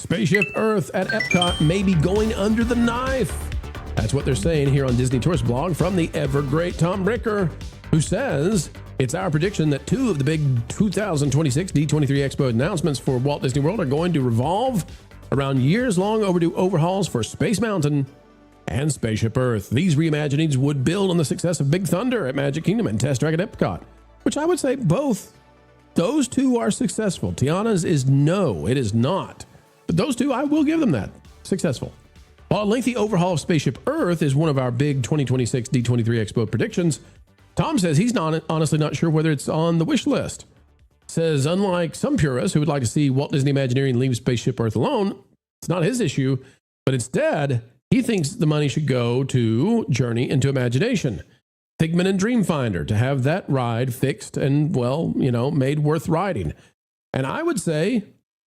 Spaceship Earth at Epcot may be going under the knife. That's what they're saying here on Disney Tourist Blog from the ever great Tom Bricker, who says it's our prediction that two of the big 2026 D23 Expo announcements for Walt Disney World are going to revolve around years-long overdue overhauls for Space Mountain and Spaceship Earth. These reimaginings would build on the success of Big Thunder at Magic Kingdom and Test Track at Epcot, which I would say both those two are successful. Tiana's is no, it is not. But those two, I will give them that. Successful. While a lengthy overhaul of Spaceship Earth is one of our big 2026 D23 Expo predictions, Tom says he's honestly not sure whether it's on the wish list. Says, unlike some purists who would like to see Walt Disney Imagineering leave Spaceship Earth alone, it's not his issue, but instead, he thinks the money should go to Journey into Imagination, Figment and Dreamfinder, to have that ride fixed and, well, made worth riding. And I would say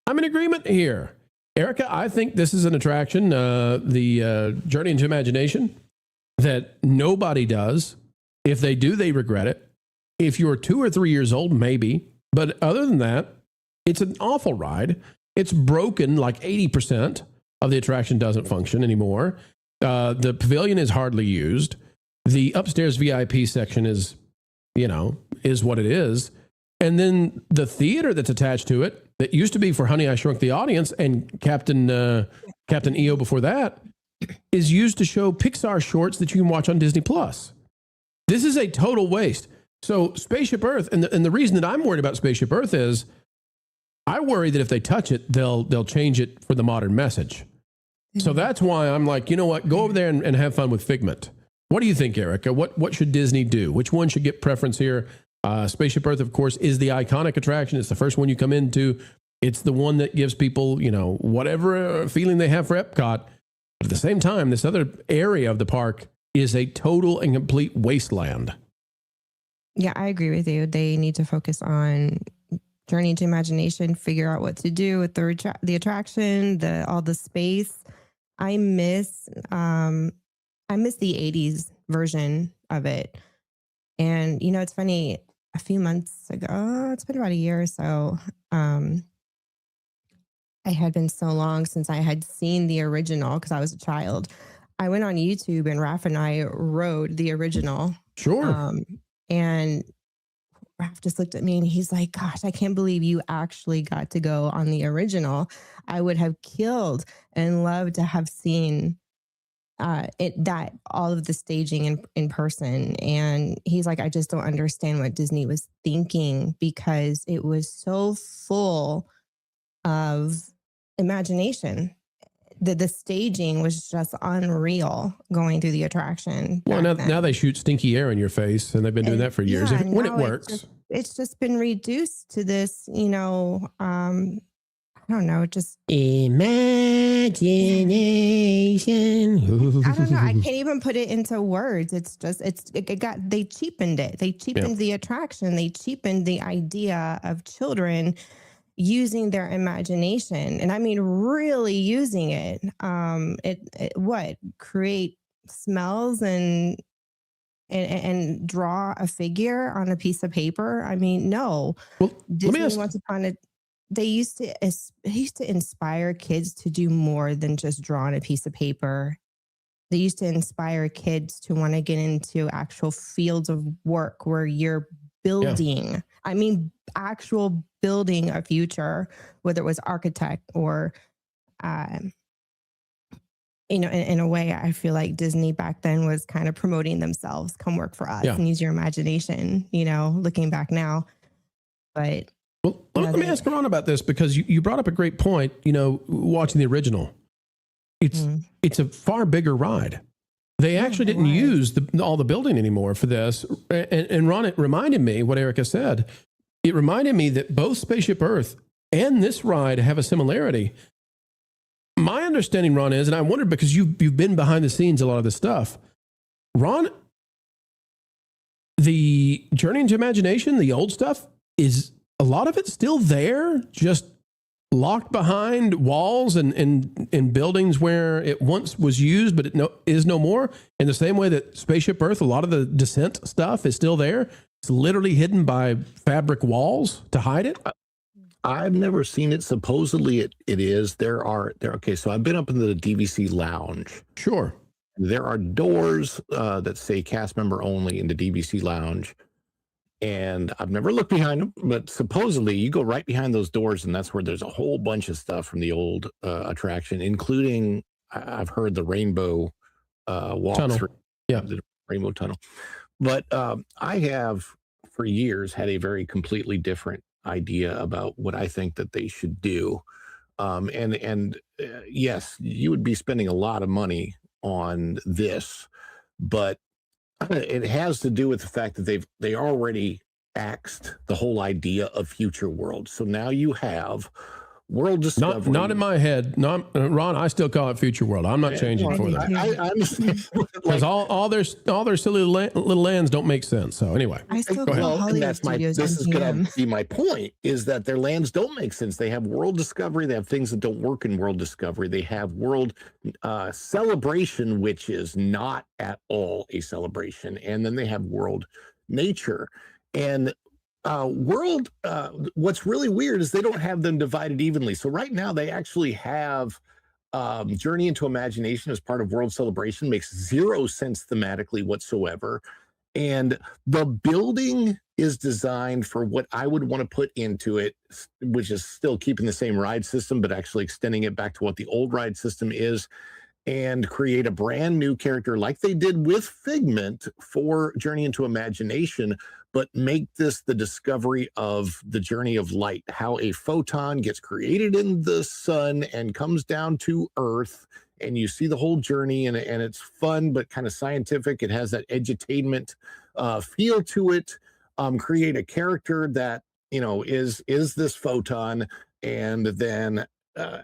I'm in agreement here. Erika, I think this is an attraction, the Journey into Imagination, that nobody does. If they do, they regret it. If you're 2 or 3 years old, maybe. But other than that, it's an awful ride. It's broken, like 80% of the attraction doesn't function anymore. The pavilion is hardly used. The upstairs VIP section is what it is. And then the theater that's attached to it, that used to be for Honey, I Shrunk the Audience and Captain EO before that, is used to show Pixar shorts that you can watch on Disney+. This is a total waste. So Spaceship Earth, and the reason that I'm worried about Spaceship Earth is I worry that if they touch it, they'll change it for the modern message. Mm-hmm. So that's why I'm like, you know what, go over there and have fun with Figment. What do you think, Erika? What should Disney do? Which one should get preference here? Spaceship Earth, of course, is the iconic attraction. It's the first one you come into. It's the one that gives people, whatever feeling they have for Epcot. But at the same time, this other area of the park is a total and complete wasteland. Yeah, I agree with you. They need to focus on Journey into Imagination, figure out what to do with the attraction, all the space. I miss the 80s version of it. And, it's funny, a few months ago, it's been about a year or so, it had been so long since I had seen the original because I was a child. I went on YouTube and Raph and I rode the original. Sure. And Raph just looked at me and he's like, gosh, I can't believe you actually got to go on the original. I would have killed and loved to have seen all of the staging in person. And he's like, I just don't understand what Disney was thinking because it was so full of imagination. The staging was just unreal going through the attraction. Well, now they shoot stinky air in your face, and they've been doing that for years. Yeah, When it works. It's just been reduced to this, I don't know, just imagination. I don't know. I can't even put it into words. It's just, they cheapened it. They cheapened the attraction. They cheapened the idea of children using their imagination. And I mean, really using it. Create smells and draw a figure on a piece of paper. I mean, no. Well, Disney once upon a they used to inspire kids to do more than just draw on a piece of paper. They used to inspire kids to want to get into actual fields of work where you're building. Yeah. I mean, actual building a future, whether it was architect or, in a way, I feel like Disney back then was kind of promoting themselves. Come work for us and use your imagination, looking back now. But well, let me ask Ron about this because you brought up a great point, watching the original. It's a far bigger ride. They actually didn't use all the building anymore for this. And Ron, it reminded me what Erika said. It reminded me that both Spaceship Earth and this ride have a similarity. My understanding, Ron, is, and I wondered because you've been behind the scenes a lot of this stuff. Ron, the Journey into Imagination, the old stuff, is a lot of it still there, just locked behind walls and buildings where it once was used, but it is no more. In the same way that Spaceship Earth, a lot of the Descent stuff is still there. It's literally hidden by fabric walls to hide it. I've never seen it. Supposedly it is. Okay, so I've been up in the DVC lounge. Sure. There are doors that say cast member only in the DVC lounge. And I've never looked behind them, but supposedly you go right behind those doors, and that's where there's a whole bunch of stuff from the old attraction, including I've heard the rainbow walk through, the rainbow tunnel. But I have for years had a very completely different idea about what I think that they should do. Yes, you would be spending a lot of money on this, but it has to do with the fact that they already axed the whole idea of future world. So now you have world discovery. Not in my head. Ron, I still call it future world. I'm not changing for that. I understand. Because all their silly little lands don't make sense. So anyway, I still call Hollywood Studios this is going to be my point, is that their lands don't make sense. They have world discovery. They have things that don't work in world discovery. They have world celebration, which is not at all a celebration. And then they have world nature. And what's really weird is they don't have them divided evenly. So right now they actually have Journey into Imagination as part of World Celebration. Makes zero sense thematically whatsoever. And the building is designed for what I would want to put into it, which is still keeping the same ride system, but actually extending it back to what the old ride system is, and create a brand new character like they did with Figment for Journey into Imagination, but make this the discovery of the journey of light, how a photon gets created in the sun and comes down to Earth, and you see the whole journey, and it's fun but kind of scientific. It has that edutainment feel to it. Create a character that, you know, is this photon, and then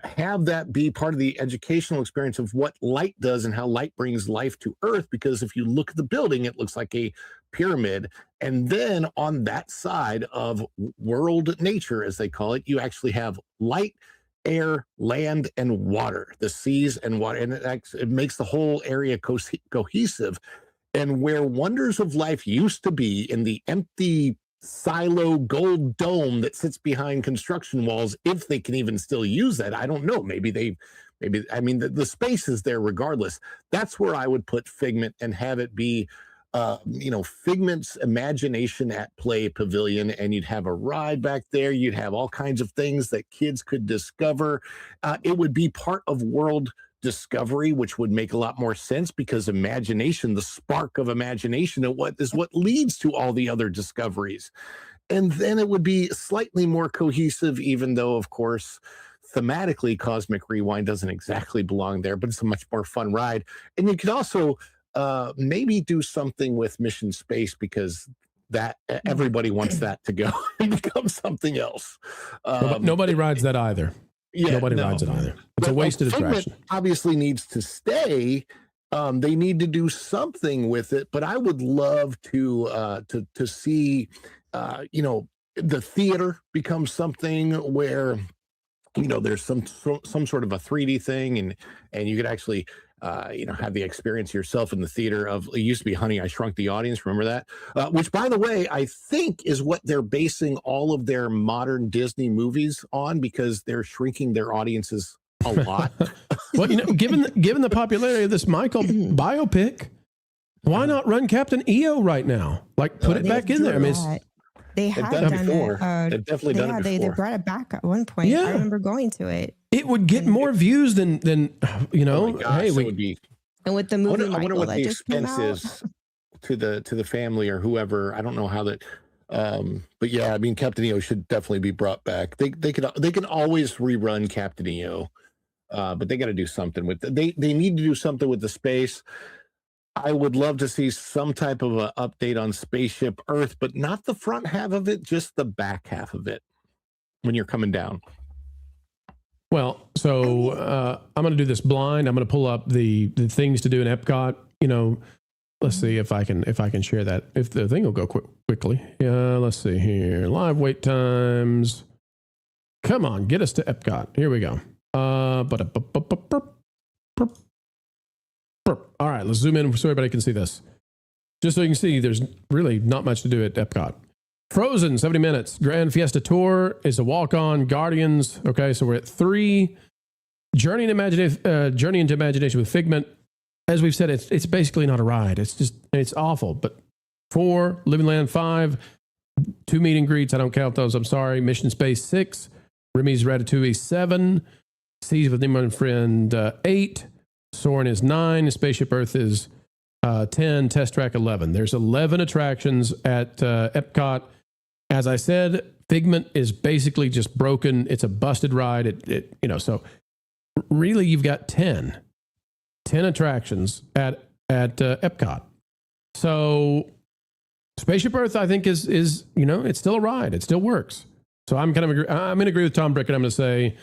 have that be part of the educational experience of what light does and how light brings life to Earth. Because if you look at the building, it looks like a pyramid. And then on that side of world nature, as they call it, you actually have light, air, land, and water, the seas and water. And it makes the whole area cohesive. And where Wonders of Life used to be in the empty silo gold dome that sits behind construction walls, if they can even still use that, I don't know. Maybe I mean, the space is there regardless. That's where I would put Figment and have it be, Figment's Imagination at Play Pavilion, and you'd have a ride back there. You'd have all kinds of things that kids could discover. It would be part of World Discovery, which would make a lot more sense, because imagination, the spark of imagination, is what leads to all the other discoveries. And then it would be slightly more cohesive, even though, of course, thematically, Cosmic Rewind doesn't exactly belong there, but it's a much more fun ride. And you could also maybe do something with Mission Space, because that everybody wants that to go and become something else. Nobody rides that either. Yeah, nobody rides it either. It's a wasted attraction. Obviously needs to stay. They need to do something with it, but I would love to see, the theater become something where, there's some sort of a 3D thing, and you could actually, have the experience yourself in the theater of, it used to be Honey, I Shrunk the Audience. Remember that? Which, by the way, I think is what they're basing all of their modern Disney movies on, because they're shrinking their audiences a lot. Well, given the popularity of this Michael biopic, why not run Captain EO right now? Like, put it back in there. I mean, they have done it before. They've definitely done it before. They brought it back at one point. Yeah. I remember going to it. It would get more views than Oh my gosh, hey, it would be. And with the movie, I wonder what that the just came expense out. is to the family or whoever. I don't know how that. But yeah, I mean, Captain EO should definitely be brought back. They can always rerun Captain EO, but they got to do something with it. They need to do something with the space. I would love to see some type of an update on Spaceship Earth, but not the front half of it, just the back half of it when you're coming down. Well, so I'm going to do this blind. I'm going to pull up the things to do in Epcot. Let's see if I can share that. If the thing will go quickly. Yeah, let's see here. Live wait times. Come on, get us to Epcot. Here we go. All right, let's zoom in so everybody can see this. Just so you can see, there's really not much to do at Epcot. Frozen, 70 minutes. Grand Fiesta Tour is a walk-on. Guardians, okay, so we're at 3. Journey into Imagination with Figment. As we've said, it's basically not a ride. It's awful. But 4, Living Land 5, 2 meet and greets. I don't count those. I'm sorry. Mission Space 6, Remy's Ratatouille 7, Seas with Nemo and Friend 8, Soarin' is 9, Spaceship Earth is 10, Test Track 11. There's 11 attractions at Epcot. As I said, Figment is basically just broken. It's a busted ride. So really you've got 10 attractions at Epcot. So Spaceship Earth, I think is it's still a ride. It still works. So I'm going to agree with Tom Brick, and I'm going to say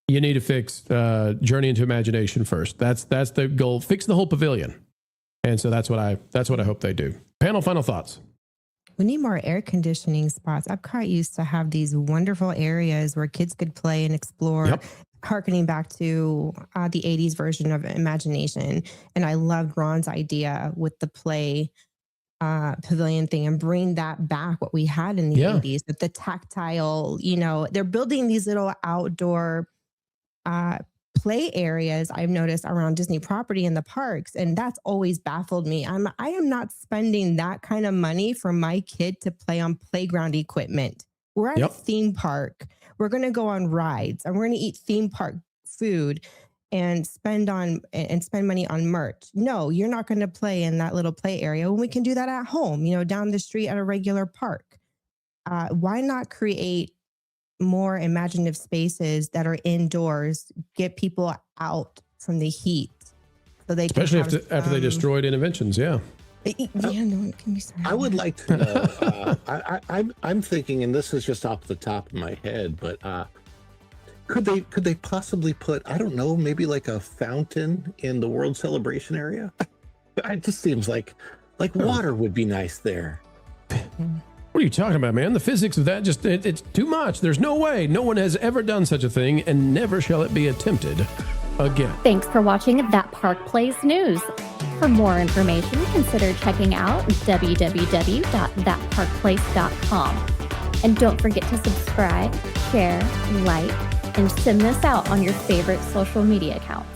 you need to fix Journey into Imagination first. That's the goal. Fix the whole pavilion. And so that's what I hope they do. Panel, final thoughts. We need more air conditioning spots. Epcot used to have these wonderful areas where kids could play and explore. Yep. Harkening back to the 80s version of Imagination. And I loved Ron's idea with the play pavilion thing, and bring that back, what we had in the 80s with the tactile, they're building these little outdoor play areas I've noticed around Disney property in the parks. And that's always baffled me. I am not spending that kind of money for my kid to play on playground equipment. We're at a theme park. We're going to go on rides, and we're going to eat theme park food and spend money on merch. No, you're not going to play in that little play area when we can do that at home, down the street at a regular park. Why not create more imaginative spaces that are indoors, get people out from the heat, so they especially after they destroyed Interventions. No, it can be sorry. I would like to know. I'm thinking, and this is just off the top of my head, but could they possibly put, I don't know, maybe like a fountain in the World Celebration area? It just seems like water would be nice there. What are you talking about, man? The physics of that it's too much. There's no way. No one has ever done such a thing, and never shall it be attempted again. Thanks for watching That Park Plays News. For more information, consider checking out www.thatparkplace.com. And don't forget to subscribe, share, like, and send this out on your favorite social media accounts.